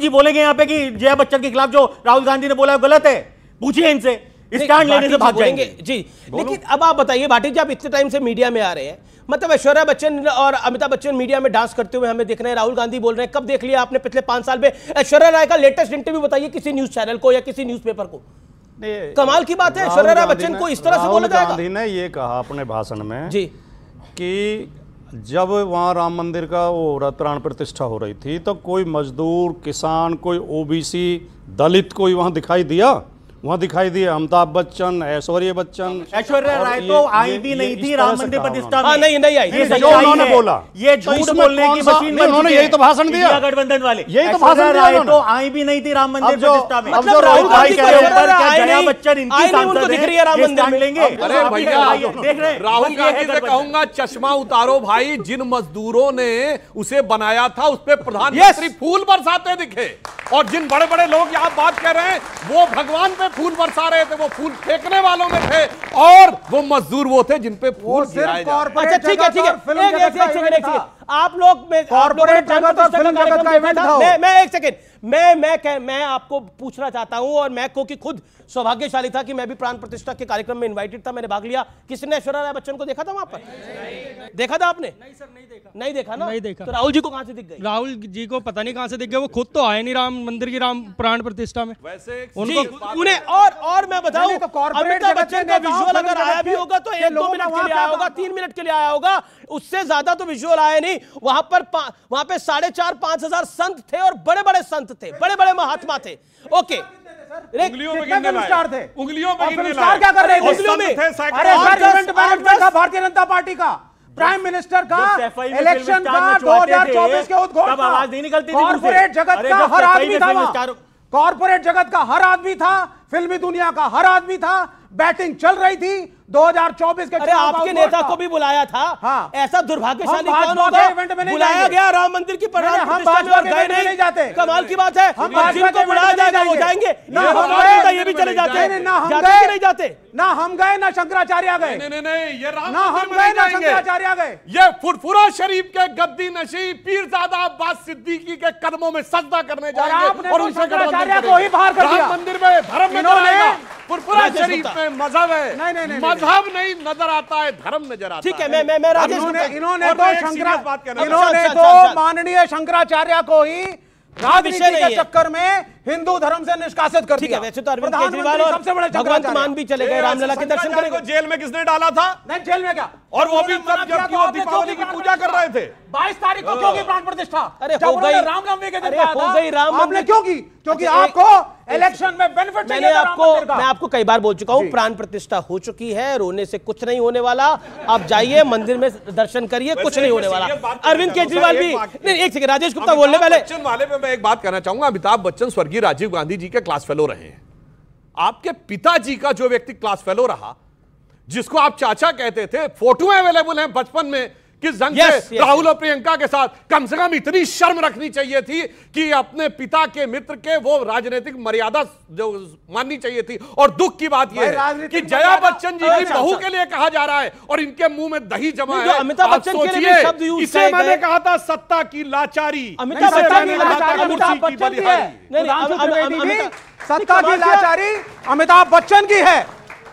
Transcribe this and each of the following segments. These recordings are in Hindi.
जी बोलेंगे यहाँ पे कि जया बच्चन के खिलाफ जो राहुल गांधी ने बोला गलत है? पूछिए इनसे, स्टैंड लेने से भाग जाएंगे जी। लेकिन अब आप बताइए भाटी जी, आप इतने टाइम से मीडिया में आ रहे हैं, मतलब ऐश्वर्या बच्चन और अमिताभ बच्चन मीडिया में डांस करते हुए हमें देख रहे हैं, राहुल गांधी बोल रहे हैं, कब देख लिया आपने पिछले 5 साल में ऐश्वर्या राय का लेटेस्ट इंटरव्यू? बताइए किसी न्यूज चैनल को या किसी न्यूज़पेपर को। कमाल की बात है, ऐश्वर्या राय बच्चन को इस तरह से बोला जाएगा? गांधी ने ये कहा अपने भाषण में जी कि जब वहाँ राम मंदिर का वो प्राण प्रतिष्ठा हो रही थी तो कोई मजदूर, किसान, कोई ओबीसी, दलित कोई वहाँ दिखाई दिया? वहाँ दिखाई दिए अमिताभ बच्चन, ऐश्वर्या बच्चन। ऐश्वर्या राय तो आई भी नहीं थी राम मंदिर प्रतिष्ठा में। नहीं आई। जो उन्होंने बोला, ये झूठ बोलने की मशीन, उन्होंने यही तो भाषण दिया गठबंधन वाले, यही तो भाषण दिया। तो आई भी नहीं थी राम मंदिर प्रतिष्ठा में। मतलब राहुल गांधी जया बच्चन इनकी सांसद दिख रही है राम मंदिर में लेंगे। अरे भैया देख रहे, राहुल गांधी से कहूंगा चश्मा उतारो भाई, जिन मजदूरों ने उसे बनाया था उस पर प्रधानमंत्री फूल बरसाते दिखे, और जिन बड़े बड़े लोग यहाँ बात कर रहे हैं वो भगवान पे फूल बरसा रहे थे, वो फूल फेंकने वालों में थे, और वो मजदूर वो थे जिन पे फूल गिराए जा रहे थे। अच्छा ठीक है, एक सेकंड आप लोग में कॉर्पोरेट जगत और फिल्म जगत का इवेंट था। मैं एक सेकंड मैं आपको पूछना चाहता हूं, और मैं को कि खुद सौभाग्यशाली था कि मैं भी प्राण प्रतिष्ठा के कार्यक्रम में इनवाइटेड था, मैंने भाग लिया। किसने ऐश्वर्या राय बच्चन को देखा था वहां पर? देखा था आपने? नहीं सर, नहीं देखा। नहीं देखा ना? नहीं देखा। तो राहुल जी को कहां से दिख गई? राहुल जी को पता नहीं कहां से दिख गए, वो खुद तो आए नहीं राम मंदिर की राम प्राण प्रतिष्ठा में। वैसे उनको उन्हें और मैं बताऊं, अमिताभ बच्चन का विजुअल अगर आया भी होगा तो 1-2 मिनट के लिए आया होगा, 3 मिनट के लिए आया होगा, उससे ज्यादा तो विजुअल आया नहीं। वहां पे 4,500-5 हजार संत थे, और बड़े बड़े संत थे, बड़े बड़े महात्मा थे। ओके, उंगलियों में गिनने लाए, उंगलियों में गिनने लाए, क्या कर रहे थे? उंगलियों में थे। अरे सर, इवेंट मैनेजमेंट था भारतीय जनता पार्टी का, प्राइम मिनिस्टर का, इलेक्शन का 2024 के उद्घोषणा, आवाज नहीं निकलती थी। कॉर्पोरेट जगत का हर आदमी था, कॉर्पोरेट जगत का हर आदमी था, फिल्मी दुनिया का हर आदमी था, बैटिंग चल रही थी 2024 के। अरे आपके नेता को भी बुलाया था। हाँ। ऐसा दुर्भाग्यशाली कौन होगा? बुलाया गया राम मंदिर की प्राण प्रतिष्ठा में और गए नहीं जाते। कमाल की बात है, जिनको बुलाया जाएगा वो जाएंगे, ये भी चले जाते हैं। ना हम गए नहीं जाते, ना हम गए, ना शंकराचार्य गए। नहीं, ये राम ना हम गए, ना शंकराचार्य गए। ये फुरफुरा शरीफ के गद्दी नशी पीरजादा अब्बास सिद्दीकी के कदमों में सजदा करने जाएंगे, और उनसे शंकराचार्य को ही बाहर कर दिया। राम मंदिर में धर्म नजर आएगा, फुरफुरा शरीफ में मजहब है। मजहब नहीं नजर आता है, धर्म नजर आता है। ठीक है, मैं राजेश, इन्होंने तो माननीय शंकराचार्य को ही राजनीति के चक्कर में हिंदू धर्म से निष्कासित कर दिया। वैसे तो अरविंद केजरीवाल और सबसे बड़े भगवंत मान भी चले गए रामलला के दर्शन करने को। जेल में किसने डाला था? नहीं, जेल में क्या, और वो भी तब जबकि वो दीपावली की पूजा कर रहे थे। 22 तारीख को क्यों की प्राण प्रतिष्ठा? अरे हो गई रामनवमी के दिन, हो गई राम, आपने क्यों की? क्योंकि आपको इलेक्शन में बेनिफिट चाहिए था। मैं आपको कई बार बोल चुका हूं, प्राण प्रतिष्ठा हो चुकी है, रोने से कुछ नहीं होने वाला। आप जाइए मंदिर में दर्शन करिए, कुछ नहीं होने वाला। अरविंद केजरीवाल भी नहीं, एक सेकंड राजेश गुप्ता बोलने पहले। बच्चन वाले में मैं एक बात कहना चाहूंगा, अमिताभ बच्चन स्वर्गीय राजीव गांधी जी के क्लास फेलो रहे हैं। आपके पिताजी का जो व्यक्ति क्लास फेलो रहा, जिसको आप चाचा कहते थे, फोटो अवेलेबल है बचपन में किस ढंग से राहुल और प्रियंका के साथ, कम से कम इतनी शर्म रखनी चाहिए थी कि अपने पिता के मित्र के वो राजनीतिक मर्यादा जो माननी चाहिए थी। और दुख की बात यह है कि जया बच्चन जी की बहू के लिए कहा जा रहा है और इनके मुंह में दही जमा है। अमिताभ बच्चन के लिए शब्द यूज इसे मैंने कहा था सत्ता की लाचारी। अमिताभ बच्चन की लाचारी अमिताभ बच्चन की है।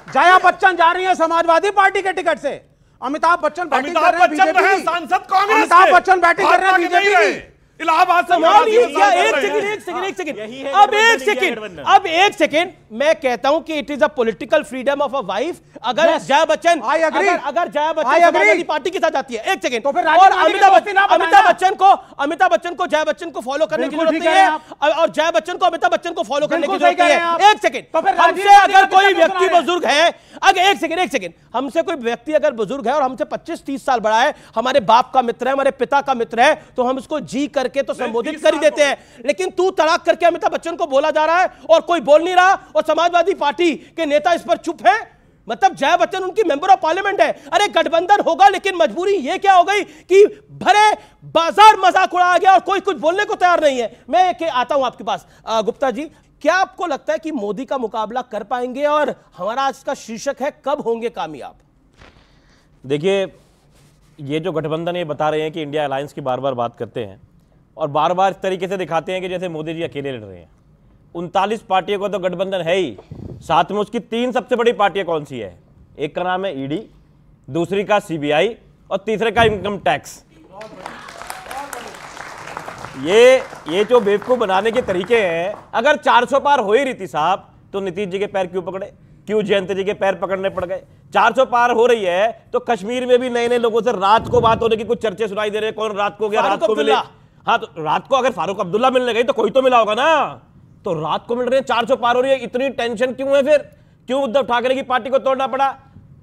जया बच्चन जा रही है समाजवादी पार्टी के टिकट से, अमिताभ बच्चन बैटिंग कर रहे हैं बीजेपी, सांसद कांग्रेस, अमिताभ बच्चन बैटिंग कर रहे हैं बीजेपी की। इलाहाबाद से अब एक सेकंड मैं कहता हूं कि it is a political freedom of a wife. अगर जया बच्चन अगर जया बच्चन समाजवादी पार्टी के साथ जाती है, एक सेकंड, और अमिताभ बच्चन को जया बच्चन को फॉलो करने की जरूरत नहीं है, और जया बच्चन को अमिताभ बच्चन को फॉलो करने की जरूरत नहीं है। एक सेकंड, हमसे अगर कोई व्यक्ति बुजुर्ग है, अगर एक सेकंड हमसे कोई व्यक्ति अगर बुजुर्ग है और हमसे 25-30 साल बड़ा है, हमारे बाप का मित्र है, हमारे पिता का मित्र है, तो हम उसको जी करके तो संबोधित कर ही देते हैं। लेकिन तू तड़ाक करके अमिताभ बच्चन को बोला जा रहा है और कोई बोल नहीं रहा, और समाजवादी पार्टी के नेता इस पर चुप है। मतलब जया बच्चन उनकी मेंबर ऑफ पार्लियामेंट है। अरे गठबंधन होगा, लेकिन मजबूरी ये क्या हो गई कि भरे बाजार मजाक उड़ाया गया और कोई कुछ बोलने को तैयार नहीं है। मैं आता हूं आपके पास, गुप्ता जी, क्या आपको लगता है कि मोदी का मुकाबला कर पाएंगे? और हमारा आज का शीर्षक है, कब होंगे कामयाब? देखिए, ये जो गठबंधन ये बता रहे हैं कि इंडिया अलायंस की बार बार बात करते हैं, और बार बार इस तरीके से दिखाते हैं कि जैसे मोदी जी अकेले लड़ रहे हैं। 39 पार्टियों का तो गठबंधन है ही, साथ में उसकी 3 सबसे बड़ी पार्टियां कौन सी है? एक का नाम है ईडी, दूसरी का सीबीआई और तीसरे का इनकम टैक्स। ये जो बेवकूफ बनाने के तरीके हैं, अगर 400 पार हो ही रही थी साहब तो नीतीश जी के पैर क्यों पकड़े, क्यों जयंत जी के पैर पकड़ने पड़ गए? 400 पार हो रही है तो कश्मीर में भी नए नए लोगों से रात को बात होने की कुछ चर्चे सुनाई दे रहे हैं। कौन रात को गया, रात को मिले? हाँ, तो रात को अगर फारूक अब्दुल्ला मिलने गई तो कोई तो मिला होगा ना, तो रात को मिल रहे हैं, 400 पार हो रही है। इतनी टेंशन क्यों है? फिर क्यों उद्धव ठाकरे की पार्टी को तोड़ना पड़ा?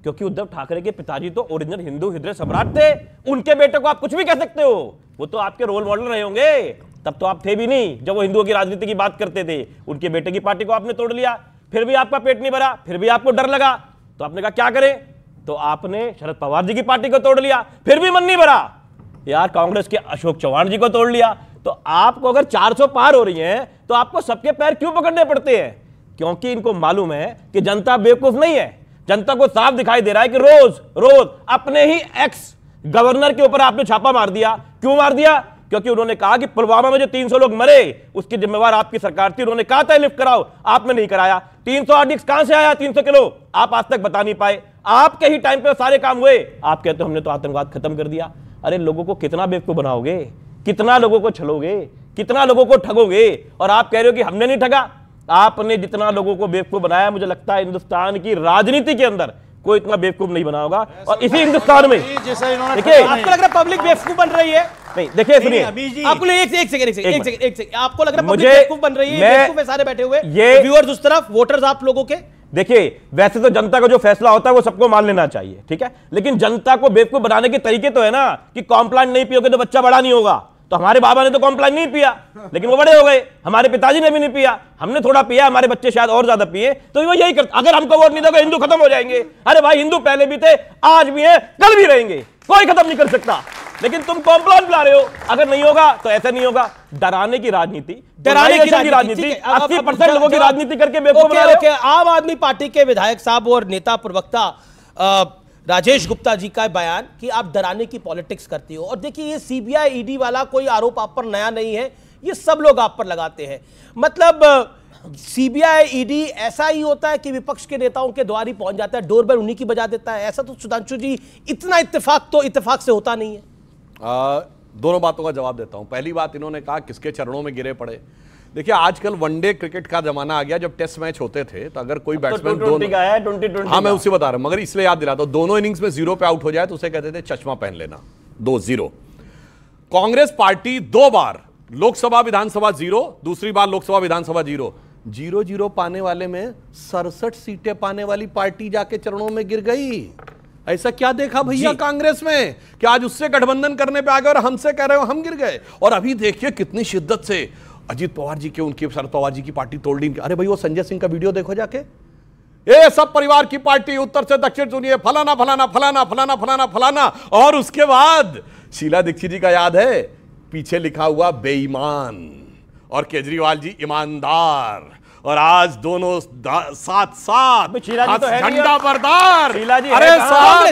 क्योंकि उद्धव ठाकरे के पिताजी तो ओरिजिनल हिंदू हृदय सम्राट थे। उनके बेटे को आप कुछ भी कह सकते हो, वो तो आपके रोल मॉडल रहे होंगे। तब तो आप थे भी नहीं जब वो हिंदुओं की राजनीति की बात करते थे। उनके बेटे की पार्टी को आपने तोड़ लिया, फिर भी आपका पेट नहीं भरा, फिर भी आपको डर लगा, तो आपने कहा क्या करें, तो आपने शरद पवार जी की पार्टी को तोड़ लिया, फिर भी मन नहीं भरा यार, कांग्रेस के अशोक चौहान जी को तोड़ लिया। तो आपको अगर 400 पार हो रही है तो आपको सबके पैर क्यों पकड़ने पड़ते हैं? क्योंकि इनको मालूम है कि जनता बेवकूफ नहीं है। जनता को साफ दिखाई दे रहा है कि रोज रोज अपने ही एक्स गवर्नर के ऊपर आपने छापा मार दिया। क्यों मार दिया? क्योंकि उन्होंने कहा कि पुलवामा में जो 300 लोग मरे उसकी जिम्मेवार आपकी सरकार थी। उन्होंने कहा था लिफ्ट कराओ, आपने नहीं कराया। 300 आर्डिक्स कहां से आया 300 किलो, आप आज तक बता नहीं पाए। आपके ही टाइम पे सारे काम हुए, आप कहते हो हमने तो आतंकवाद खत्म कर दिया। अरे लोगों को कितना बेवकूफ बनाओगे, कितना लोगों को छलोगे, कितना लोगों को ठगोगे? और आप कह रहे हो कि हमने नहीं ठगा। आपने जितना लोगों को बेवकूफ बनाया, मुझे लगता है हिंदुस्तान की राजनीति के अंदर कोई इतना बेवकूफ नहीं बना होगा। और इसी हिंदुस्तान में देखिए, आपको लग रहा है पब्लिक बेवकूफ बन रही है? नहीं, देखिए सुनिए, आपको एक सेकंड आपको लग रहा है पब्लिक बेवकूफ बन रही है? बेवकूफ है सारे बैठे हुए, ये व्यूअर्स उस तरफ, वोटर्स आप लोगों के। देखिए, वैसे तो जनता का जो फैसला होता है वो सबको मान लेना चाहिए, ठीक है, लेकिन जनता को बेवकूफ बनाने के तरीके तो है ना कि कॉम्प्लान नहीं पियोगे तो बच्चा बड़ा नहीं होगा। तो हमारे बाबा ने तो कॉम्प्लान नहीं पिया लेकिन वो बड़े हो गए, हमारे पिताजी ने भी नहीं पिया, हमने थोड़ा पिया, हमारे बच्चे शायद और ज्यादा पिए। तो वो यही करते, अगर हमको वोट नहीं दोगे हिंदू खत्म हो जाएंगे। अरे भाई, हिंदू पहले भी थे, आज भी है, कल भी रहेंगे, कोई खत्म नहीं कर सकता। लेकिन तुम कॉम्प्लान पिला रहे हो, अगर नहीं होगा तो ऐसा नहीं होगा। डराने की राजनीति, 80% लोगों की राजनीति करके बेवकूफ बना रहे हो। आम आदमी पार्टी के विधायक साहब और नेता प्रवक्ता राजेश गुप्ता जी का बयान कि आप डराने की पॉलिटिक्स करती हो। और देखिए, ये सीबीआई ईडी वाला कोई आरोप आप पर नया नहीं है, ये सब लोग आप पर लगाते हैं। मतलब सीबीआई ईडी ऐसा ही होता है कि विपक्ष के नेताओं के द्वार ही पहुंच जाता है, डोरबेल उन्हीं की बजा देता है। ऐसा तो सुधांशु जी, इतना इत्तेफाक से होता नहीं है। दोनों बातों का जवाब देता हूं। पहली बात, इन्होंने कहा किसके चरणों में गिरे पड़े। देखिए, आजकल वनडे क्रिकेट का जमाना आ गया। जब टेस्ट मैच होते थे तो अगर कोई बैट्समैन हाँ, मैं उसी बता रहा हूं, मगर इसलिए याद दिलाता हूं, दोनों इनिंग्स में 0 पे आउट हो जाए तो उसे कहते थे चश्मा पहन लेना। 2-0 कांग्रेस पार्टी 2 बार लोकसभा विधानसभा 0, दूसरी बार लोकसभा विधानसभा 0 पाने वाले में 67 सीटें पाने वाली पार्टी जाके चरणों में गिर गई। ऐसा क्या देखा भैया कांग्रेस में कि आज उससे गठबंधन करने पे आ गए और हमसे कह रहे हो हम गिर गए। और अभी देखिए कितनी शिद्दत से अजीत पवार जी के, उनकी शरद पवार जी की पार्टी तोड़ ली। अरे भाई, वो संजय सिंह का वीडियो देखो जाके, ये सब परिवार की पार्टी, उत्तर से दक्षिण सुनिए, फलाना फलाना फलाना फलाना फलाना फलाना। और उसके बाद शीला दीक्षित जी का याद है, पीछे लिखा हुआ बेईमान, और केजरीवाल जी ईमानदार। और आज दोनों साथ साथ झंडा बरदार। शीला जी अरे साहब,